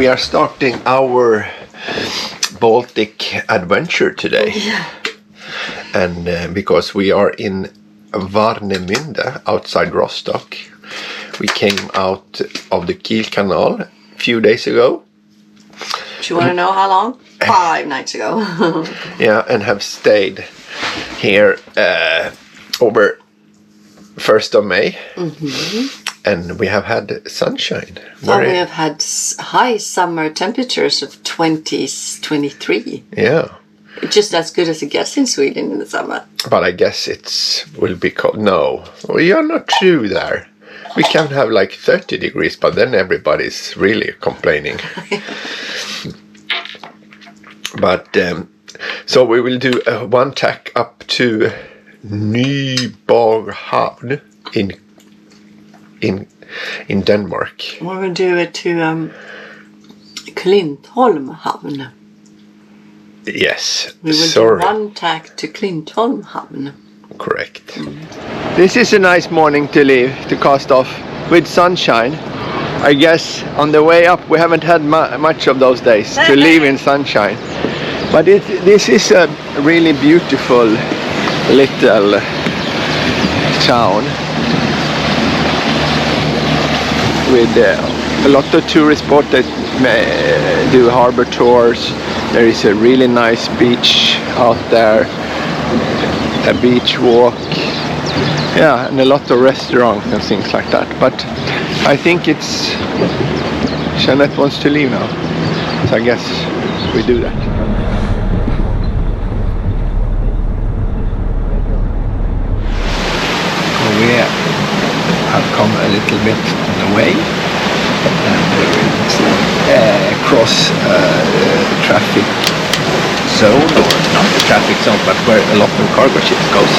we are starting our Baltic adventure today. Yeah. And because we are in Warnemunde, outside Rostock. We came out of the Kiel Canal a few days ago. Do you want to know how long? 5 nights ago. Yeah, and have stayed here over 1st of May. Mm-hmm. And we have had sunshine. We have had high summer temperatures of 20s, 23. Yeah. Just as good as it gets in Sweden in the summer. But I guess will be cold. No, we are not true there. We can have like 30 degrees, but then everybody's really complaining. But so we will do one tack up to Nyborg Havn in Denmark. We're going to do it to Klintholm Havn. Yes. We will do one tack to Klintholm Havn. Correct. This is a nice morning to leave, to cast off with sunshine. I guess on the way up we haven't had much of those days to leave in sunshine. But this is a really beautiful little town with a lot of tourist spots that do harbor tours. There is a really nice beach out there, a beach walk, yeah, and a lot of restaurants and things like that. But I think it's Jeanette wants to leave now, so I guess we do that. We have come a little bit on the way, and we will cross traffic zone, or not the traffic zone, but where a lot of cargo ships goes.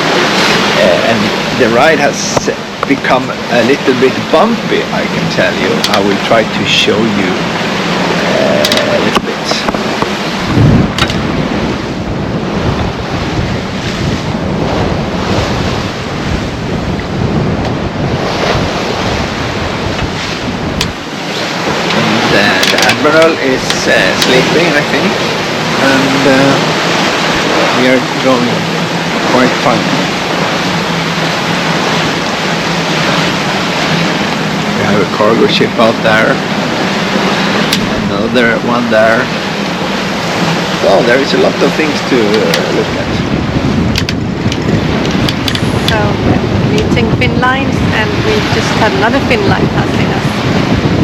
And the ride has become a little bit bumpy, I can tell you. I will try to show you a little bit. Admiral is sleeping, I think, and we are going quite fine. We have a cargo ship out there, another one there. Well, there is a lot of things to look at. So meeting fin lines, and we just had another fin line passing us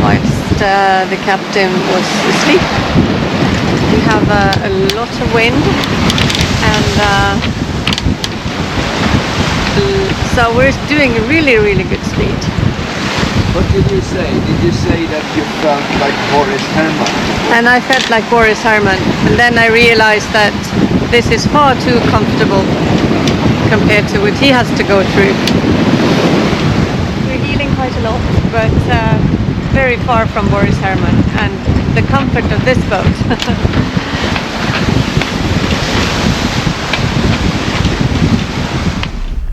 whilst the captain was asleep. We have a lot of wind, and so we're doing a really good speed. What did you say? Did you say that you felt like Boris Herman? And I felt like Boris Herman, and then I realized that this is far too comfortable compared to what he has to go through. We're healing quite a lot, but very far from Boris Herman and the comfort of this boat.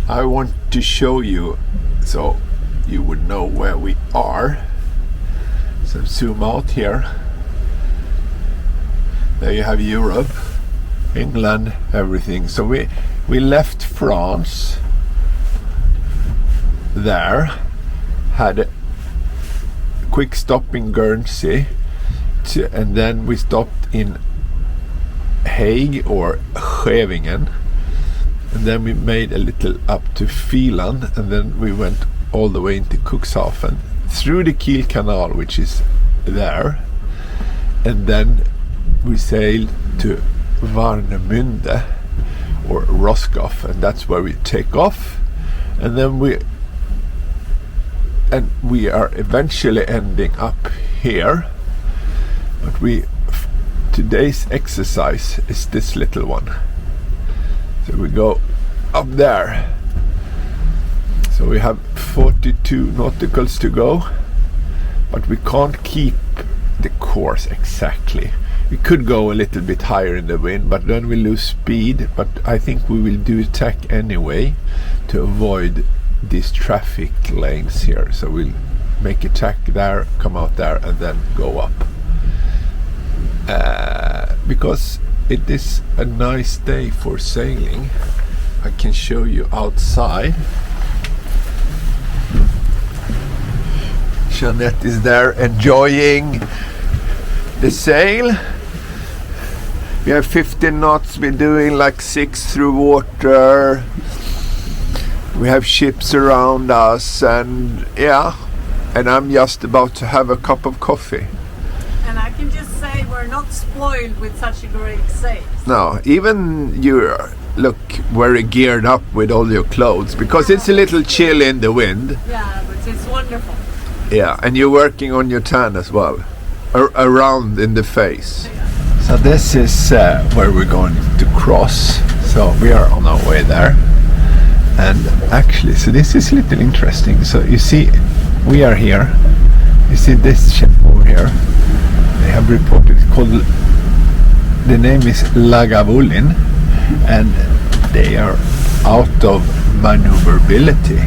I want to show you so you would know where we are. So zoom out here. There you have Europe, England, everything. So we left France there, had a quick stop in Guernsey, and then we stopped in Hague or Scheveningen, and then we made a little up to Finland, and then we went all the way into Cuxhaven through the Kiel Canal, which is there, and then we sailed to Warnemunde or Roscoff, and that's where we take off, and then we are eventually ending up here. But today's exercise is this little one. So we go up there. So we have 42 nauticals to go, but we can't keep the course exactly. We could go a little bit higher in the wind, but then we lose speed. But I think we will do a tack anyway to avoid these traffic lanes here. So we'll make a tack there, come out there, and then go up. because it is a nice day for sailing. I can show you outside. Jeanette is there enjoying the sail. We have 15 knots, we're doing like 6 through water. We have ships around us, and and I'm just about to have a cup of coffee. And I can just say we're not spoiled with such a great sail. No, even you look very geared up with all your clothes, because it's a little chill in the wind. Yeah, but it's wonderful. Yeah, and you're working on your tan as well, around in the face. Yeah. So this is where we're going to cross. So we are on our way there. And actually, so this is a little interesting. So you see, we are here. You see this ship over here. They have reported, it's called, the name is Lagavulin, and they are out of maneuverability.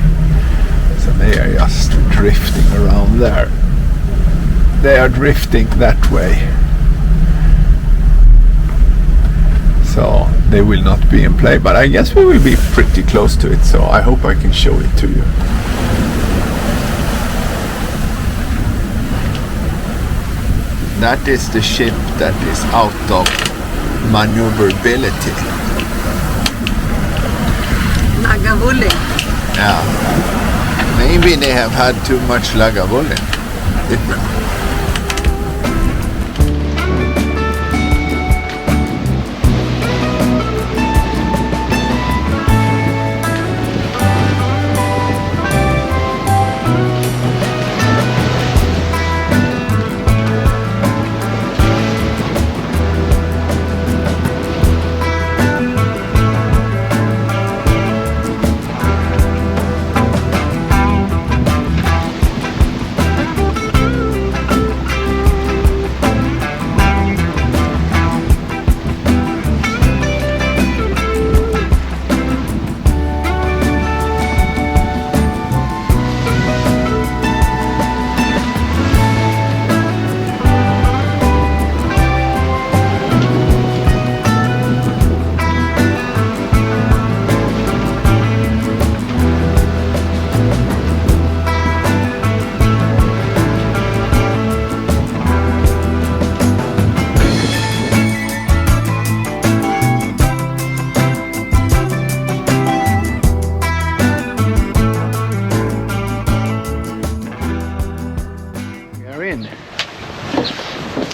So they are just drifting around there. They are drifting that way. So they will not be in play, but I guess we will be pretty close to it, so I hope I can show it to you. That is the ship that is out of maneuverability. Lagavulin. Yeah. Maybe they have had too much Lagavulin.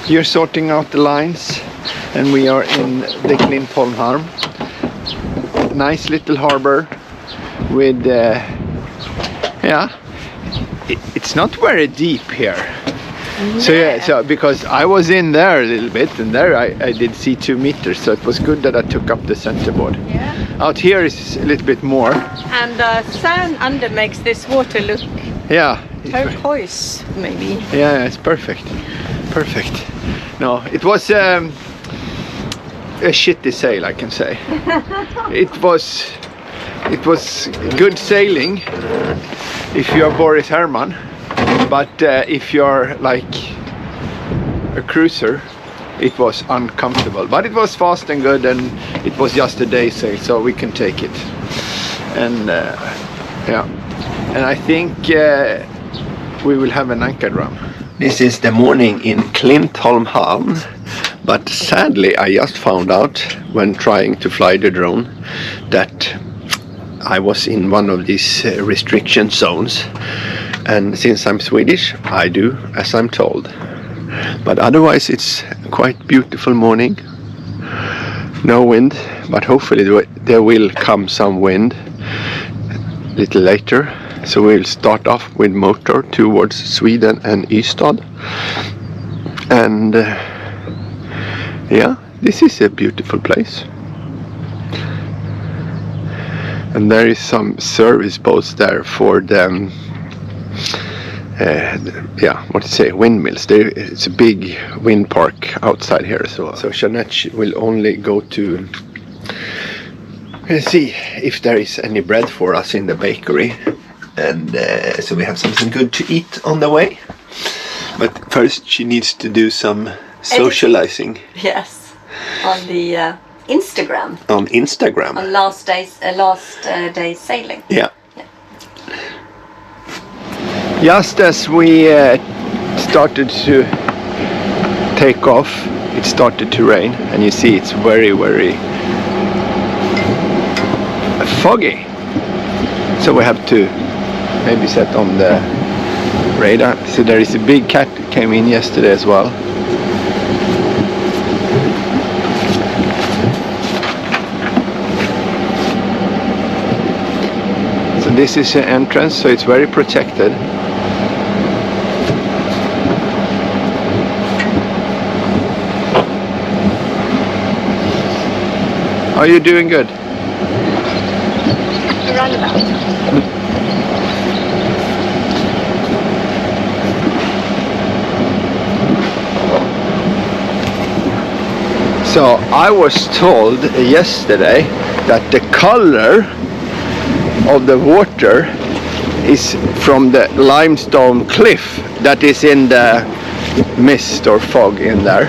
You're sorting out the lines, and we are in the Klintholm Havn. Nice little harbor with it's not very deep here. Yeah. So because I was in there a little bit, and there I did see 2 meters, so it was good that I took up the centerboard. Yeah. Out here is a little bit more. And the sand under makes this water look turquoise, maybe. Yeah, it's perfect. Perfect. No, it was a shitty sail, I can say. It was good sailing if you are Boris Herman, but if you're like a cruiser, it was uncomfortable. But it was fast and good, and it was just a day sail, so we can take it. And and I think we will have an anchor drum. This is the morning in Klintholm Havn, but sadly I just found out when trying to fly the drone that I was in one of these restriction zones, and since I'm Swedish I do as I'm told. But otherwise it's quite beautiful morning, no wind, but hopefully there will come some wind a little later. So we'll start off with motor towards Sweden and Ystad, and this is a beautiful place. And there is some service boats there for the windmills. It's a big wind park outside here, so Jeanette will only go to see if there is any bread for us in the bakery. And so we have something good to eat on the way. But first she needs to do some socializing. Yes, on the Instagram. On Instagram. On last day's sailing. Yeah. Just as we started to take off, it started to rain, and you see it's very, very foggy. So we have to maybe set on the radar. So there is a big cat that came in yesterday as well. So this is the entrance, so it's very protected. Are you doing good? Roundabout. So I was told yesterday that the color of the water is from the limestone cliff that is in the mist or fog in there.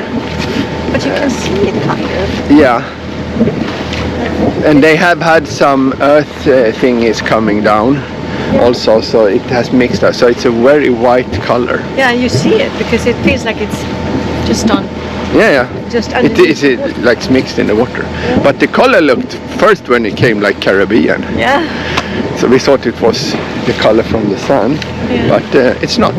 But you can see it kind of. Yeah. And they have had some earth thingies coming down also, so it has mixed up. So it's a very white color. Yeah, you see it because it feels like it's just on. Yeah. Just it is like it's mixed in the water. Yeah. But the color looked first when it came like Caribbean. Yeah. So we thought it was the color from the sun, but it's not.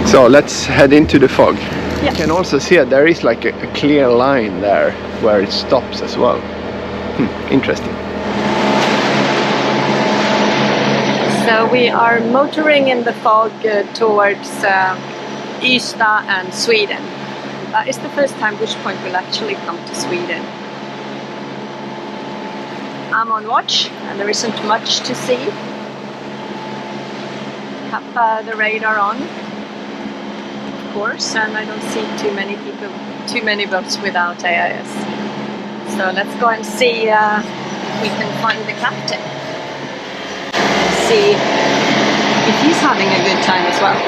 So let's head into the fog. Yeah. You can also see there is like a clear line there where it stops as well. Interesting. So we are motoring in the fog towards Ystad and Sweden. It's the first time Bushpoint will actually come to Sweden. I'm on watch and there isn't much to see. Have the radar on, of course, and I don't see too many boats without AIS. So let's go and see if we can find the captain. See if he's having a good time as well.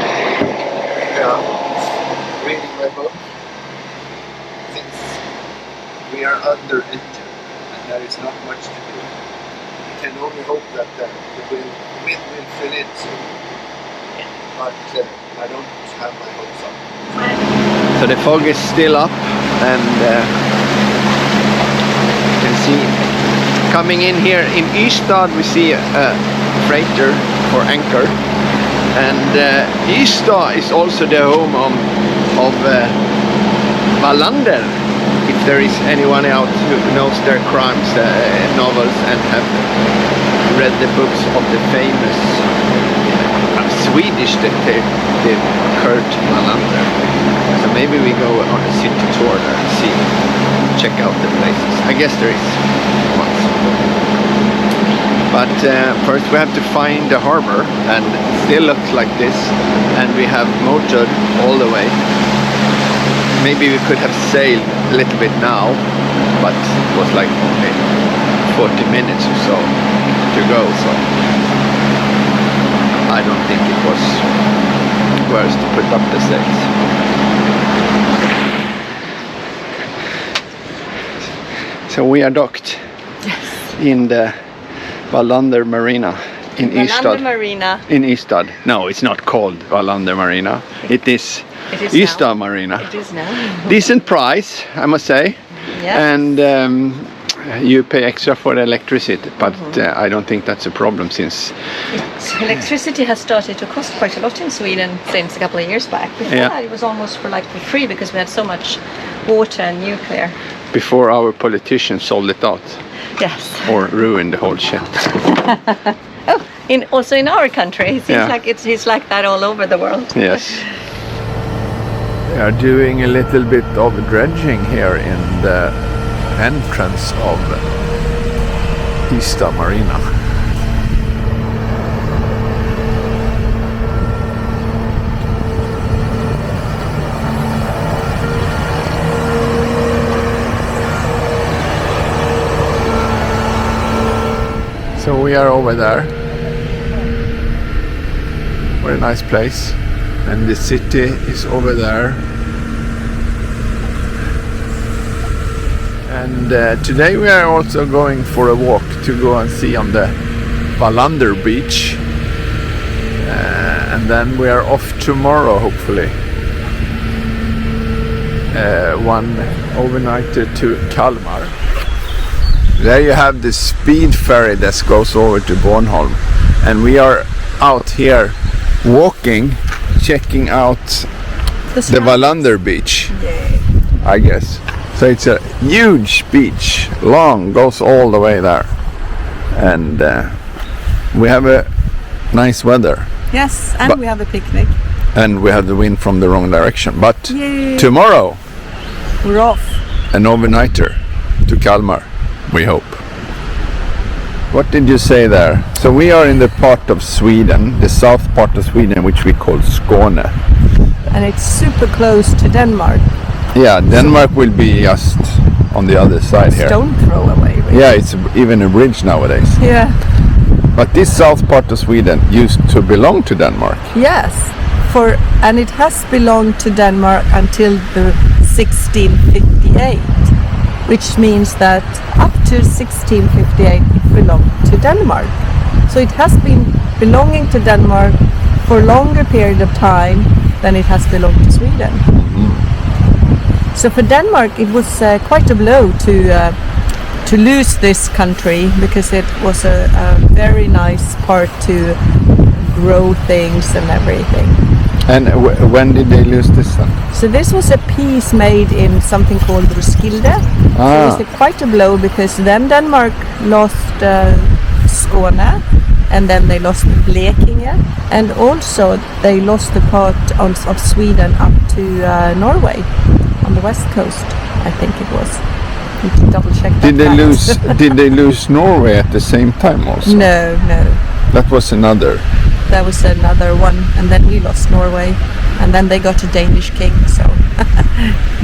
Yeah, reading my book. Since we are under engine and there is not much to do, we can only hope that the wind will fill in soon. But I don't have my hopes up. So the fog is still up, and you can see coming in here in Ystad we see a freighter or anchor, and Ystad is also the home of Wallander, if there is anyone out who knows their crimes novels and have read the books of the famous Swedish detective Kurt Wallander. So maybe we go on a city tour there and check out the places. I guess there is once. But first we have to find the harbor, and it still looks like this, and we have motored all the way. Maybe we could have sailed a little bit now, but it was like only 40 minutes or so to go, so I don't think it was worth to put up the sails. So we are docked in the Wallander Marina in Ystad. Marina. In Ystad. No, it's not called Wallander Marina. It is Ystad Marina. It is now. Decent price, I must say. Yes. And you pay extra for the electricity, but I don't think that's a problem since electricity has started to cost quite a lot in Sweden since a couple of years back. Before that, it was almost for free because we had so much water and nuclear. Before our politicians sold it out. Yes. Or ruined the whole shit. Also in our country, it seems like it's like that all over the world. Yes. They are doing a little bit of dredging here in the entrance of Ystad Marina. So we are over there. Very nice place, and the city is over there And today we are also going for a walk to go and see on the Wallander beach. And then we are off tomorrow, hopefully. One overnighter to Calmar. There you have the speed ferry that goes over to Bornholm. And we are out here walking, checking out the Wallander beach. Yeah. I guess. So it's a huge beach, long, goes all the way there. And we have a nice weather. Yes, and we have a picnic. And we have the wind from the wrong direction. But Yay. tomorrow, We're off. an overnighter to Calmar, we hope. What did you say there? So we are in the part of Sweden, the south part of Sweden, which we call Skåne. And it's super close to Denmark. Yeah, Denmark will be just on the other side here. Stone throw away. Really. Yeah, it's even a bridge nowadays. Yeah. But this south part of Sweden used to belong to Denmark. Yes. And it has belonged to Denmark until the 1658, which means that up to 1658 it belonged to Denmark. So it has been belonging to Denmark for a longer period of time than it has belonged to Sweden. So for Denmark it was quite a blow to lose this country, because it was a very nice part to grow things and everything. And when did they lose this then? So this was a peace made in something called Roskilde. So it was quite a blow, because then Denmark lost Skåne, and then they lost Blekinge, and also they lost the part of Sweden up to Norway on the west coast, I think it was. Need to double check that. Did they lose Norway at the same time also? No. That was another. That was another one, and then we lost Norway, and then they got a Danish king, so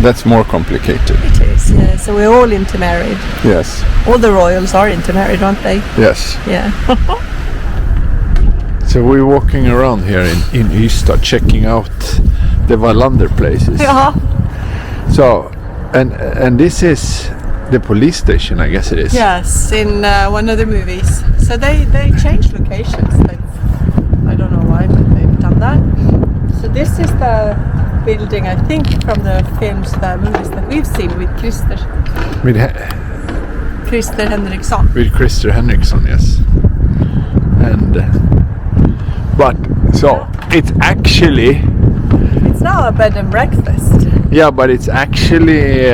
That's more complicated. it is, yeah. So we're all intermarried. Yes. All the royals are intermarried, aren't they? Yes. Yeah. So we're walking around here in Ystad, checking out the Wallander places. Yeah. So, and this is the police station, I guess it is. Yes, in one of the movies. So they changed locations. I don't know why, but they've done that. So this is the building, I think, from the movies that we've seen with Christer Henriksson. With Christer Henriksson, yes. And but so it's actually. It's now a bed and breakfast. Yeah, but it's actually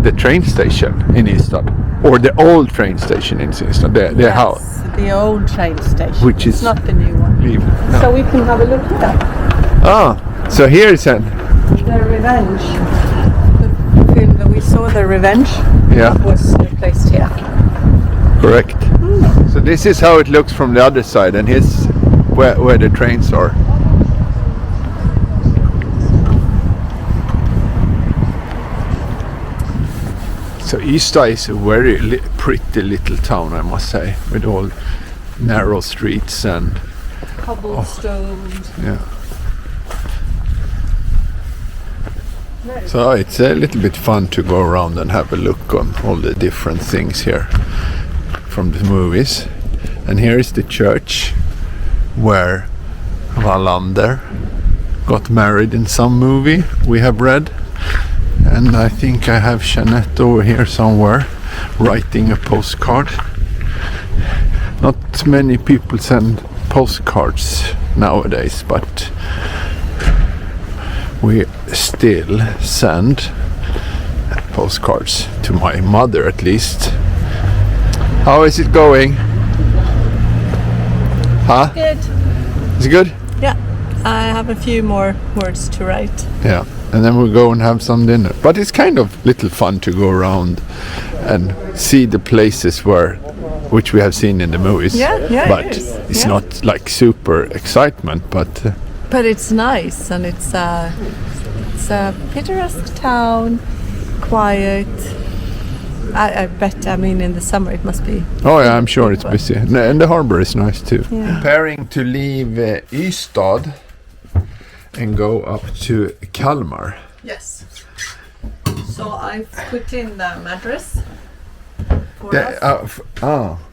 the train station in Ystad, or the old train station in Ystad. The house, the old train station. Which is it's not the new one. No. So we can have a look here. So here is an. The Revenge. The film that we saw, The Revenge, Yeah, was placed here. correct. So this is how it looks from the other side, and here's where the trains are. So Ystad is a very pretty little town, I must say, with all narrow streets and Cobblestones. yeah. So it's a little bit fun to go around and have a look on all the different things here from the movies. And here is the church where Wallander got married in some movie we have read. And I think I have Jeanette over here somewhere writing a postcard. Not many people send postcards nowadays, but we still send postcards to my mother, at least. How is it going? Huh? Good. Is it good? Yeah. I have a few more words to write. Yeah. And then we'll go and have some dinner. But it's kind of little fun to go around and see the places which we have seen in the movies. Yeah, but it is. it's Yeah. not like super excitement, but But it's nice, and it's a picturesque town, quiet. I bet, I mean, in the summer it must be. oh yeah, I'm sure it's busy. And the harbor is nice too. Yeah. Preparing to leave Ystad and go up to Calmar. Yes. So I've put in the address for us.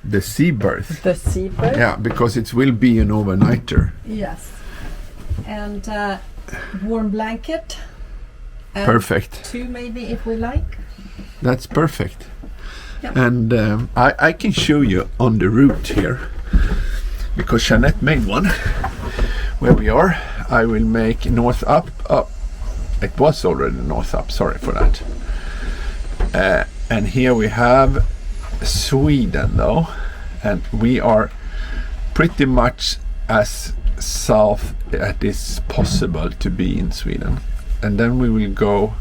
The sea berth. The sea berth. Yeah, because it will be an overnighter. Yes. And warm blanket. And Perfect. 2 maybe if we like. That's perfect. Yeah. And I can show you on the route here, because Jeanette made one. Where we are, I will make north up. Oh, it was already north up, sorry for that. And here we have Sweden though, and we are pretty much as south as is possible to be in Sweden. And then we will go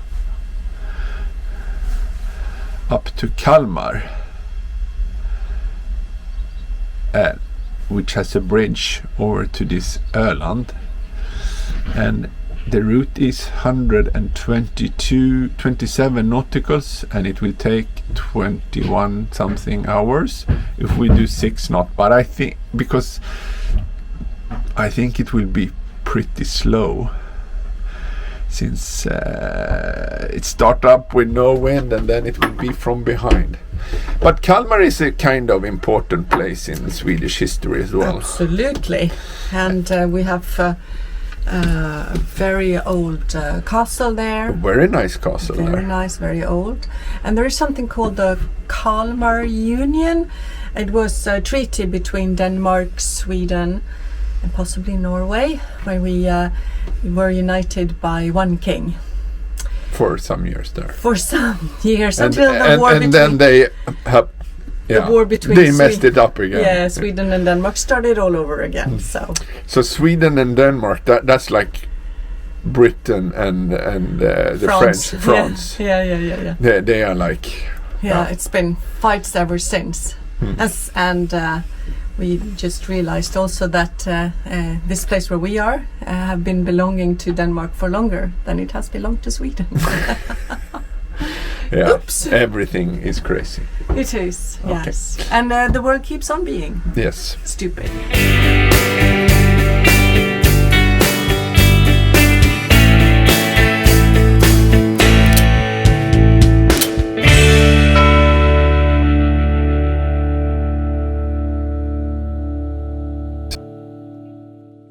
up to Calmar, which has a bridge over to this Öland, and the route is 27 nauticals, and it will take 21 something hours if we do 6 knots. But I think it will be pretty slow, since it start up with no wind and then it will be from behind. But Calmar is a kind of important place in Swedish history as well. Absolutely. And we have a very old castle there. A very nice castle very there. Nice, very old. And there is something called the Calmar Union. It was a treaty between Denmark, Sweden, and possibly Norway, where we were united by one king. For some years there. For some years, until the war between... And then they have... The war between they messed it up again. Yeah, Sweden and Denmark started all over again. So Sweden and Denmark, that's like Britain and the France. French, France. Yeah. They are like... Yeah, it's been fights ever since. And we just realized also that this place where we are have been belonging to Denmark for longer than it has belonged to Sweden. Yeah, Oops. Everything is crazy. It is, Okay. yes. And the world keeps on being Yes. stupid.